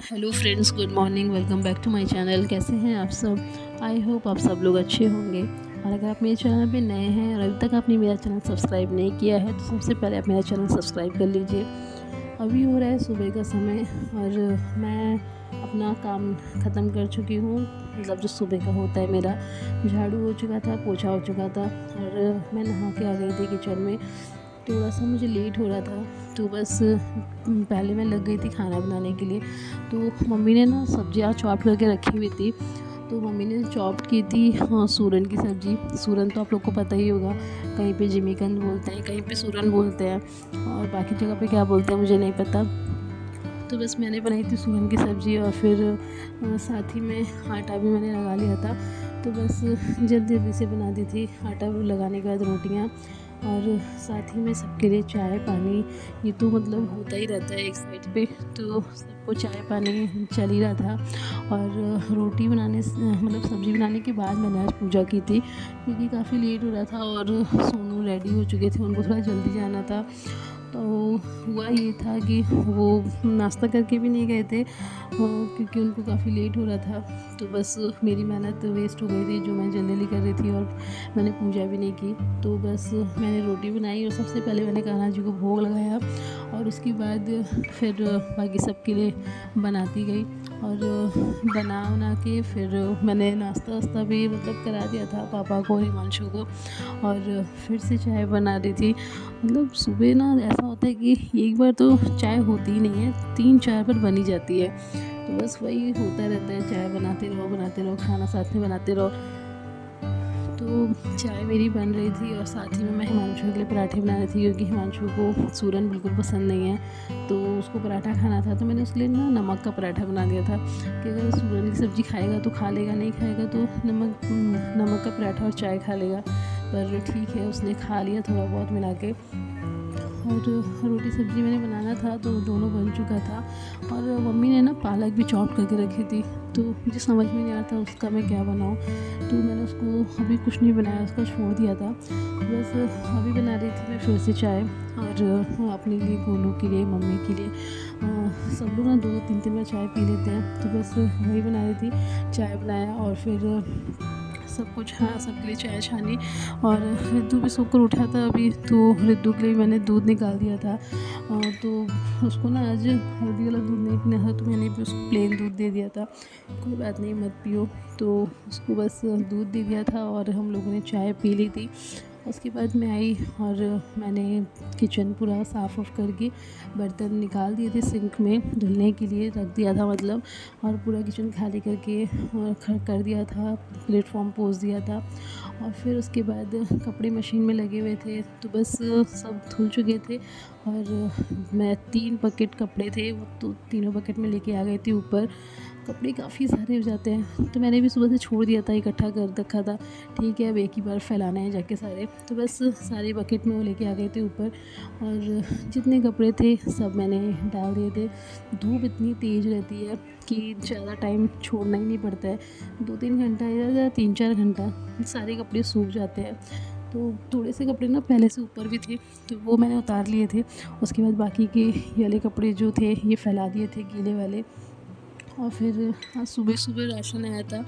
Hello friends, good morning. Welcome back to my channel. कैसे हैं आप सब? आई होप आप सब लोग अच्छे होंगे। और अगर आप मेरे चैनल पे नए हैं और अभी तक आपने मेरा चैनल सब्सक्राइब नहीं किया है तो सबसे पहले आप मेरा चैनल सब्सक्राइब कर लीजिए। अभी हो रहा है सुबह का समय और मैं अपना काम ख़त्म कर चुकी हूँ। मतलब जो सुबह का होता है मेरा, झाड़ू हो चुका था, पोछा हो चुका था और मैं नहा के आ गई थी किचन में। थोड़ा सा मुझे लेट हो रहा था तो बस पहले मैं लग गई थी खाना बनाने के लिए। तो मम्मी ने ना सब्जियाँ चॉप करके रखी हुई थी, तो मम्मी ने चॉप की थी सूरन की सब्ज़ी। सूरन तो आप लोग को पता ही होगा, कहीं पे जिमीकंद बोलते हैं, कहीं पे सूरन बोलते हैं और बाकी जगह पे क्या बोलते हैं मुझे नहीं पता। तो बस मैंने बनाई थी सूरन की सब्ज़ी और फिर साथ ही में आटा भी मैंने लगा लिया था। तो बस जल्दी जल्दी से बना दी थी। आटा लगाने के बाद रोटियाँ और साथ ही में सबके लिए चाय पानी। ये तो मतलब होता ही रहता है एक साइड पे, तो सबको चाय पानी चल ही रहा था। और रोटी बनाने मतलब सब्ज़ी बनाने के बाद मैंने आज पूजा की थी, क्योंकि काफ़ी लेट हो रहा था और सोनू रेडी हो चुके थे, उनको थोड़ा जल्दी जाना था। तो हुआ ये था कि वो नाश्ता करके भी नहीं गए थे क्योंकि उनको काफ़ी लेट हो रहा था। तो बस मेरी मेहनत वेस्ट हो गई थी जो मैं जल्दी जल्दी कर रही थी और मैंने पूजा भी नहीं की। तो बस मैंने रोटी बनाई और सबसे पहले मैंने कान्हा जी को भोग लगाया और उसके बाद फिर बाकी सबके लिए बनाती गई। और बना के फिर मैंने नाश्ता वास्ता भी मतलब करा दिया था पापा को, हिमांशु को, और फिर से चाय बना रही थी। मतलब सुबह ना ऐसा होता है कि एक बार तो चाय होती ही नहीं है, 3-4 बार बनी जाती है। तो बस वही होता रहता है, चाय बनाते रहो, खाना साथ में बनाते रहो। तो चाय मेरी बन रही थी और साथ ही में मैं हिमांशु के लिए पराठे बना रही थी, क्योंकि हिमांशु को सूरन बिल्कुल पसंद नहीं है तो उसको पराठा खाना था। तो मैंने उसके लिए ना नमक का पराठा बना दिया था कि अगर सूरन की सब्ज़ी खाएगा तो खा लेगा, नहीं खाएगा तो नमक का पराठा और चाय खा लेगा। पर ठीक है, उसने खा लिया थोड़ा बहुत मिला के। और रोटी सब्ज़ी मैंने बनाना था तो दोनों बन चुका था। और मम्मी ने ना पालक भी चॉप करके रखी थी, तो मुझे समझ में नहीं आ रहा था उसका मैं क्या बनाऊँ। तो मैंने उसको अभी कुछ नहीं बनाया, उसका छोड़ दिया था। बस अभी बना रही थी मैं फिर से चाय, और अपने लिए, गोलू के लिए, मम्मी के लिए। सब लोग ना 2-3 बार चाय पी लेते हैं, तो बस वही बना रही थी। चाय बनाया और फिर सब कुछ, हाँ, सबके लिए चाय छानी। और रिद्धू भी सोकर उठा था अभी, तो रिद्धू के लिए मैंने दूध निकाल दिया था। तो उसको ना आज हल्दी वाला दूध नहीं पीना था, तो मैंने भी उसको प्लेन दूध दे दिया था। कोई बात नहीं, मत पियो। तो उसको बस दूध दे दिया था और हम लोगों ने चाय पी ली थी। उसके बाद मैं आई और मैंने किचन पूरा साफ़ करके बर्तन निकाल दिए थे सिंक में धुलने के लिए रख दिया था मतलब, और पूरा किचन खाली करके कर दिया था, प्लेटफॉर्म पोंछ दिया था। और फिर उसके बाद कपड़े मशीन में लगे हुए थे, तो बस सब धुल चुके थे। और मैं 3 बकेट कपड़े थे, वो तो तीनों बकेट में लेके आ गई थी ऊपर। कपड़े काफ़ी सारे हो जाते हैं, तो मैंने भी सुबह से छोड़ दिया था, इकट्ठा कर रखा था। ठीक है, अब एक ही बार फैलाना है जाके सारे। तो बस सारे बकेट में वो लेके आ गए थे ऊपर और जितने कपड़े थे सब मैंने डाल दिए थे। धूप इतनी तेज़ रहती है कि ज़्यादा टाइम छोड़ना ही नहीं पड़ता है, 2-3 घंटा या 3-4 घंटा सारे कपड़े सूख जाते हैं। तो थोड़े से कपड़े ना पहले से ऊपर भी थे, तो वो मैंने उतार लिए थे। उसके बाद बाकी के ये वाले कपड़े जो थे ये फैला दिए थे, गीले वाले। और फिर आज सुबह सुबह राशन आया था,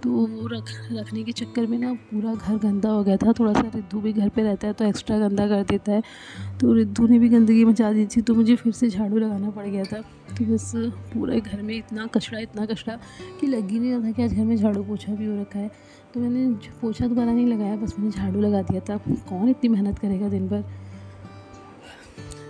तो वो रखने के चक्कर में ना पूरा घर गंदा हो गया था। थोड़ा सा रिद्धू भी घर पे रहता है तो एक्स्ट्रा गंदा कर देता है, तो रिद्धू ने भी गंदगी मचा दी थी, तो मुझे फिर से झाड़ू लगाना पड़ गया था। तो बस पूरे घर में इतना कचरा कि लग ही नहीं रहा था कि आज घर में झाड़ू पोछा भी हो रखा है। तो मैंने पोछा दोबारा नहीं लगाया, बस मैंने झाड़ू लगा दिया था। कौन इतनी मेहनत करेगा दिन भर।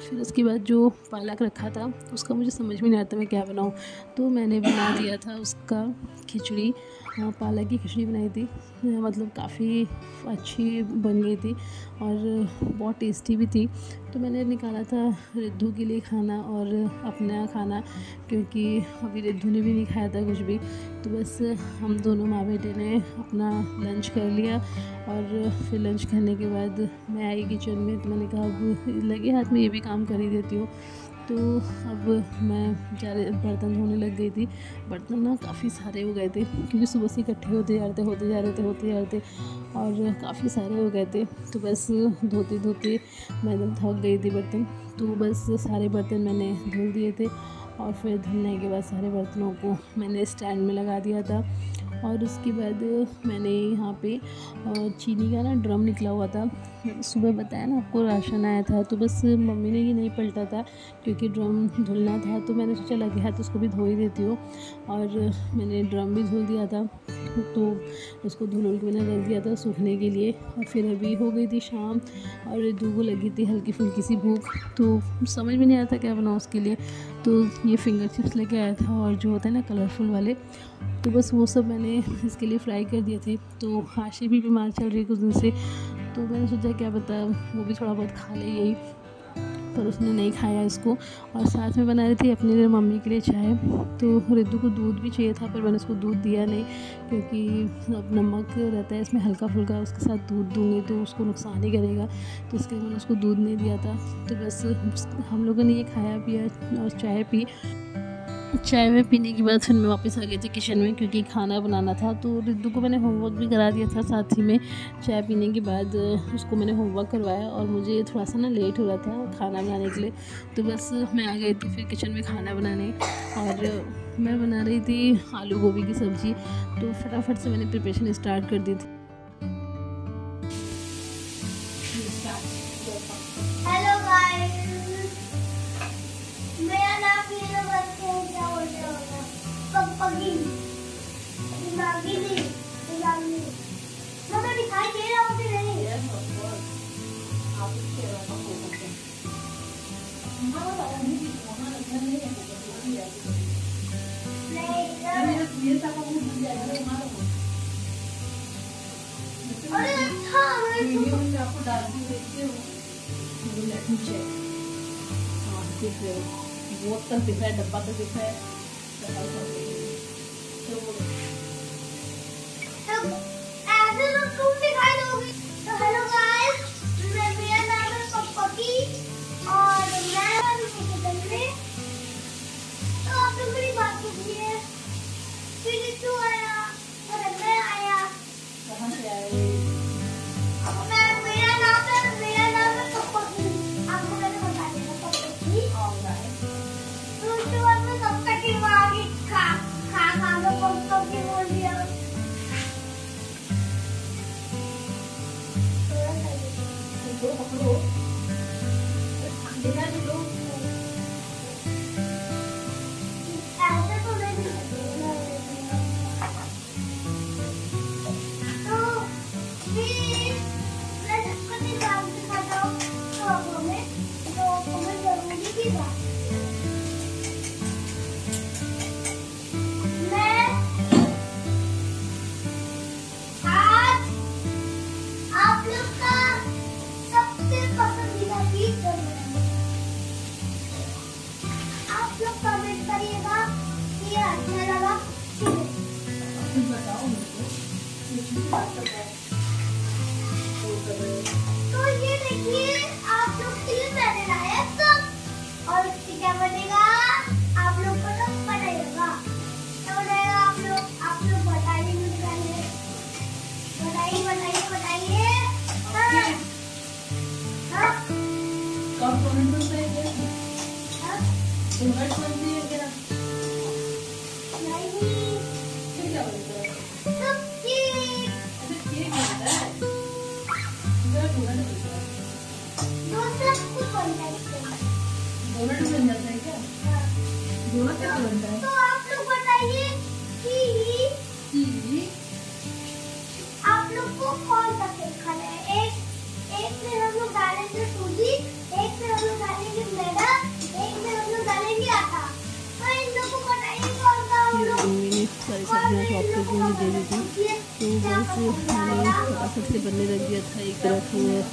फिर उसके बाद जो पालक रखा था उसका मुझे समझ में नहीं आता मैं क्या बनाऊँ, तो मैंने बना दिया था उसका खिचड़ी। पालक की खिचड़ी बनाई थी, मतलब काफ़ी अच्छी बन गई थी और बहुत टेस्टी भी थी। तो मैंने निकाला था रिद्धू के लिए खाना और अपना खाना, क्योंकि अभी रिद्धू ने भी नहीं खाया था कुछ भी। तो बस हम दोनों माँ बेटे ने अपना लंच कर लिया। और फिर लंच करने के बाद मैं आई किचन में, तो मैंने कहा अब लगे हाथ में ये भी काम कर ही देती हूँ। तो अब मैं बर्तन धोने लग गई थी। बर्तन ना काफ़ी सारे हो गए थे, क्योंकि सुबह से इकट्ठे होते जा रहे थे और काफ़ी सारे हो गए थे। तो बस धोते धोते मैं एकदम थक गई थी बर्तन। तो बस सारे बर्तन मैंने धुल दिए थे और फिर धुलने के बाद सारे बर्तनों को मैंने स्टैंड में लगा दिया था। और उसके बाद मैंने यहाँ पे चीनी का ना ड्रम निकला हुआ था। सुबह बताया ना आपको राशन आया था, तो बस मम्मी ने ये नहीं पलटा था क्योंकि ड्रम धुलना था, तो मैंने सोचा लगे हाथ उसको भी धो ही देती हूँ। और मैंने ड्रम भी धुल दिया था, तो उसको धुल के मैंने रख दिया था सूखने के लिए। और फिर अभी हो गई थी शाम और रिद्धू को लगी थी हल्की फुल्की सी भूख, तो समझ में नहीं आया था क्या बनाऊँ उसके लिए। तो ये फिंगर चिप्स लेके आया था और जो होता है ना कलरफुल वाले, तो बस वो सब मैंने इसके लिए फ्राई कर दिए थे। तो आशी भी बीमार चल रही कुछ दिन से, तो मैंने सोचा क्या पता वो भी थोड़ा बहुत खा ले यही, पर उसने नहीं खाया इसको। और साथ में बना रही थी अपने लिए मम्मी के लिए चाय। तो रिद्धू को दूध भी चाहिए था, पर मैंने उसको दूध दिया नहीं क्योंकि अब नमक रहता है इसमें हल्का फुल्का, उसके साथ दूध दूँगी तो उसको नुकसान ही करेगा, तो इसके लिए मैंने उसको दूध नहीं दिया था। तो बस हम लोगों ने ये खाया पिया और चाय पी। चाय में पीने के बाद फिर मैं वापस आ गई थी किचन में क्योंकि खाना बनाना था। तो रिद्धू को मैंने होमवर्क भी करा दिया था, साथ ही में चाय पीने के बाद उसको मैंने होमवर्क करवाया। और मुझे थोड़ा सा ना लेट हो रहा था खाना बनाने के लिए, तो बस मैं आ गई थी फिर किचन में खाना बनाने। और मैं बना रही थी आलू गोभी की सब्ज़ी, तो फटाफट से मैंने प्रिपरेशन स्टार्ट कर दी थी। हेलो गाइस, मेरा नाम हीरो बच्चे क्या बोलते हो पप्पी दिमागी दिमागी मगर दिखाई दे रहा हो कि नहीं? आप इसके अलावा हो सकते हैं हमारा पता नहीं कि वहाँ घर नहीं है नहीं ये सब हम भूल जाएगा हमारा। अरे अच्छा वीडियो में आपको डाल दी देखते हो, मुझे लेट मी चेक। हाँ दिख रहे हो, बोतल दिख रहा है, डब्बा तो दिख रहा है, तो ऐसे तो तुम दिखाई दोगे। तो हेलो गाइस, मेरा नाम है पप्पी और मैं अभी किचन में। तो आप लोग मेरी बात सुनिए, फिर क्यों आया और मैं आया कहाँ से आए? मेरा नाम है पप्पी, आपको मैंने बता दिया पप्पी। तो उसके बाद मैं सबका टीम खा के पप्पी बोल दिया। पकड़ो ऐसे तो नहीं तो फिर मैं सबको निकाल के खाता हूँ। तो हमें जरूरी की बात मैं आज आप लोग का सबसे पसंदीदा चीज बनाऊंगा। आप लोग कमेंट करिएगा कि ये अच्छा लगा कि नहीं। बताओ तो ये देखिए आप लोग के लिए मैंने लाया सब, और इससे क्या बनेगा आप लोग को तो पता ही होगा। क्या बनेगा आप लोग बताइए मुझे पहले, बताइए। हाँ कब कमेंट करते हैं हाँ इनवर्ट बनती है क्या? नहीं फिर क्या बनता है? सब ठीक अच्छा केक बनता है, मेरा डोनट बनता है। तो सब कुछ बनता है इसमें। डोनट भी बन जाता है क्या? हाँ। डोनट कैसे बनता है? तो आप लोग बताइए कि आप लोग को कौन सा केक खाना है? एक में हम लोग डालेंगे सूजी, एक में हम लोग डालेंगे मैदा, एक में हम लोग डालेंगे आटा। तो इन लोगों को बताइए कौन सा हम ये लोग मैंने सारी सब्जियाँ चॉप करके मुझे दे दी थी, तो बस मैंने फटाफट से बनने लग दिया था। एक तरफ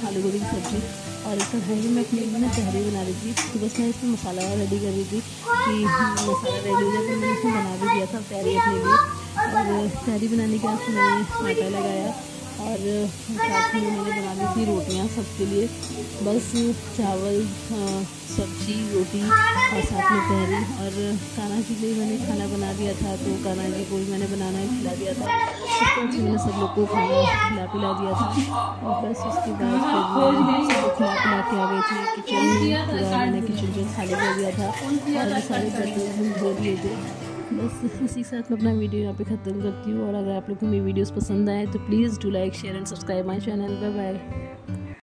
आलू गोभी की सब्जी और एक कढ़ाई में मैं अपने लिए ना तहरी बना रही थी, तो बस मैं इसमें मसाला रेडी कर रही थी कि मसाला रेडी हो जाए। तो मैंने इसमें बना भी दिया था तहरी अपने लिए। और तहरी बनाने के बाद मैंने आटा लगाया और साथ में मैंने बना दी थी रोटियां सबके लिए, बस चावल सब्जी रोटी और साथ में तहरी। और कान्हा जी के लिए मैंने खाना बना दिया था, तो कान्हा जी को भी मैंने बनाना खिला दिया था। उसके बाद मैंने सब लोग को खाना खिला पिला दिया था और बस उसके बाद फिर मैं सबको खिला पिला के आ गई थी किचन में। पूरा मैंने किचन जो खाली कर दिया था और सारे बर्तन धो दिए थे। बस इसी के साथ मैं अपना वीडियो यहाँ पे ख़त्म करती हूँ। और अगर आप लोग को मेरी वीडियोस पसंद आए तो please do like share and subscribe my channel. Bye bye.